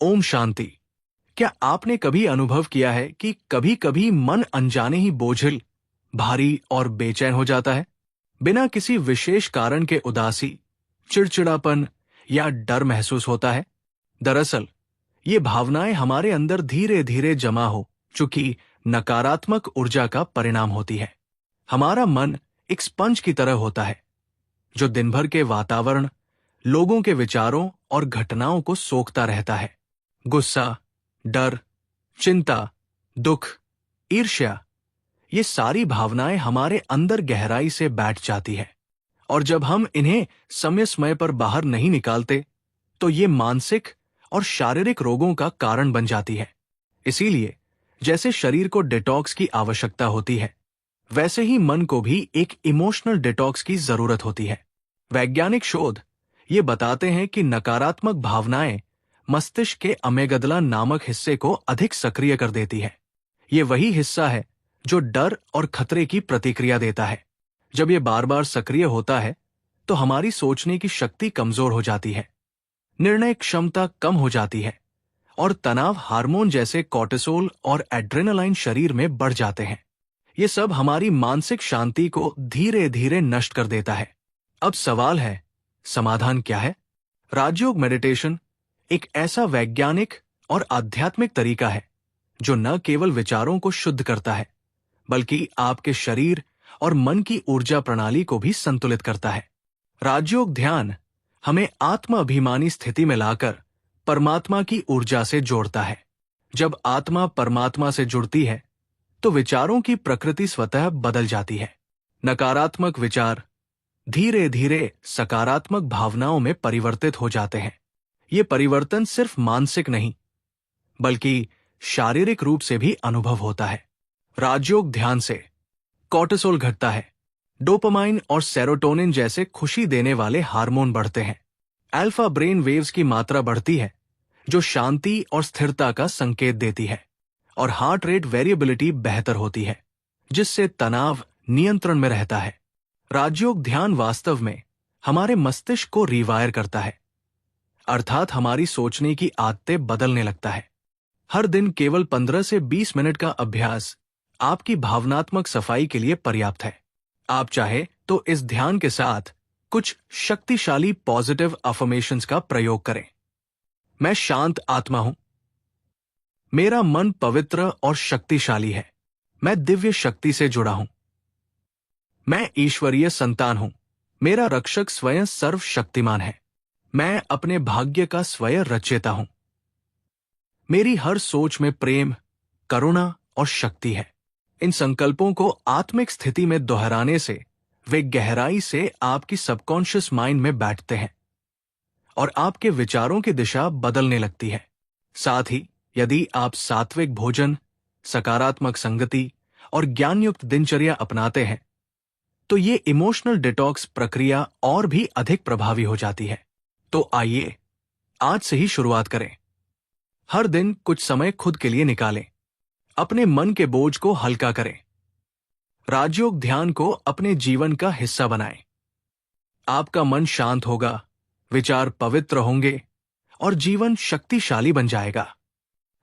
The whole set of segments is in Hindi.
ओम शांति। क्या आपने कभी अनुभव किया है कि कभी कभी मन अनजाने ही बोझिल, भारी और बेचैन हो जाता है? बिना किसी विशेष कारण के उदासी, चिड़चिड़ापन या डर महसूस होता है। दरअसल ये भावनाएं हमारे अंदर धीरे धीरे जमा हो चुकी नकारात्मक ऊर्जा का परिणाम होती है। हमारा मन एक स्पंज की तरह होता है जो दिन भर के वातावरण, लोगों के विचारों और घटनाओं को सोखता रहता है। गुस्सा, डर, चिंता, दुख, ईर्ष्या, ये सारी भावनाएं हमारे अंदर गहराई से बैठ जाती है और जब हम इन्हें समय समय पर बाहर नहीं निकालते तो ये मानसिक और शारीरिक रोगों का कारण बन जाती है। इसीलिए जैसे शरीर को डिटॉक्स की आवश्यकता होती है, वैसे ही मन को भी एक इमोशनल डिटॉक्स की जरूरत होती है। वैज्ञानिक शोध ये बताते हैं कि नकारात्मक भावनाएं मस्तिष्क के अमेगदला नामक हिस्से को अधिक सक्रिय कर देती है। ये वही हिस्सा है जो डर और खतरे की प्रतिक्रिया देता है। जब ये बार बार सक्रिय होता है तो हमारी सोचने की शक्ति कमजोर हो जाती है, निर्णय क्षमता कम हो जाती है और तनाव हार्मोन जैसे कॉर्टिसोल और एड्रेनालाइन शरीर में बढ़ जाते हैं। ये सब हमारी मानसिक शांति को धीरे धीरे नष्ट कर देता है। अब सवाल है, समाधान क्या है? राजयोग मेडिटेशन एक ऐसा वैज्ञानिक और आध्यात्मिक तरीका है जो न केवल विचारों को शुद्ध करता है, बल्कि आपके शरीर और मन की ऊर्जा प्रणाली को भी संतुलित करता है। राजयोग ध्यान हमें आत्म अभिमानी स्थिति में लाकर परमात्मा की ऊर्जा से जोड़ता है। जब आत्मा परमात्मा से जुड़ती है तो विचारों की प्रकृति स्वतः बदल जाती है। नकारात्मक विचार धीरे धीरे सकारात्मक भावनाओं में परिवर्तित हो जाते हैं। ये परिवर्तन सिर्फ मानसिक नहीं, बल्कि शारीरिक रूप से भी अनुभव होता है। राजयोग ध्यान से कॉर्टिसोल घटता है, डोपामाइन और सेरोटोनिन जैसे खुशी देने वाले हार्मोन बढ़ते हैं, अल्फा ब्रेन वेव्स की मात्रा बढ़ती है जो शांति और स्थिरता का संकेत देती है, और हार्ट रेट वेरिएबिलिटी बेहतर होती है जिससे तनाव नियंत्रण में रहता है। राजयोग ध्यान वास्तव में हमारे मस्तिष्क को रिवायर करता है, अर्थात हमारी सोचने की आदतें बदलने लगता है। हर दिन केवल 15 से 20 मिनट का अभ्यास आपकी भावनात्मक सफाई के लिए पर्याप्त है। आप चाहे तो इस ध्यान के साथ कुछ शक्तिशाली पॉजिटिव अफर्मेशंस का प्रयोग करें। मैं शांत आत्मा हूं, मेरा मन पवित्र और शक्तिशाली है, मैं दिव्य शक्ति से जुड़ा हूं, मैं ईश्वरीय संतान हूं, मेरा रक्षक स्वयं सर्वशक्तिमान है, मैं अपने भाग्य का स्वयं रचयिता हूं, मेरी हर सोच में प्रेम, करुणा और शक्ति है। इन संकल्पों को आत्मिक स्थिति में दोहराने से वे गहराई से आपकी सबकॉन्शियस माइंड में बैठते हैं और आपके विचारों की दिशा बदलने लगती है। साथ ही यदि आप सात्विक भोजन, सकारात्मक संगति और ज्ञानयुक्त दिनचर्या अपनाते हैं तो ये इमोशनल डिटॉक्स प्रक्रिया और भी अधिक प्रभावी हो जाती है। तो आइए आज से ही शुरुआत करें। हर दिन कुछ समय खुद के लिए निकालें, अपने मन के बोझ को हल्का करें, राजयोग ध्यान को अपने जीवन का हिस्सा बनाएं। आपका मन शांत होगा, विचार पवित्र होंगे और जीवन शक्तिशाली बन जाएगा।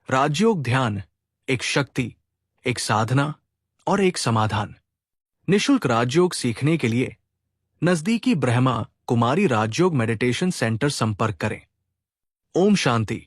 राजयोग ध्यान एक शक्ति, एक साधना और एक समाधान। निशुल्क राजयोग सीखने के लिए नजदीकी ब्रह्मा कुमारी राजयोग मेडिटेशन सेंटर संपर्क करें। ओम शांति।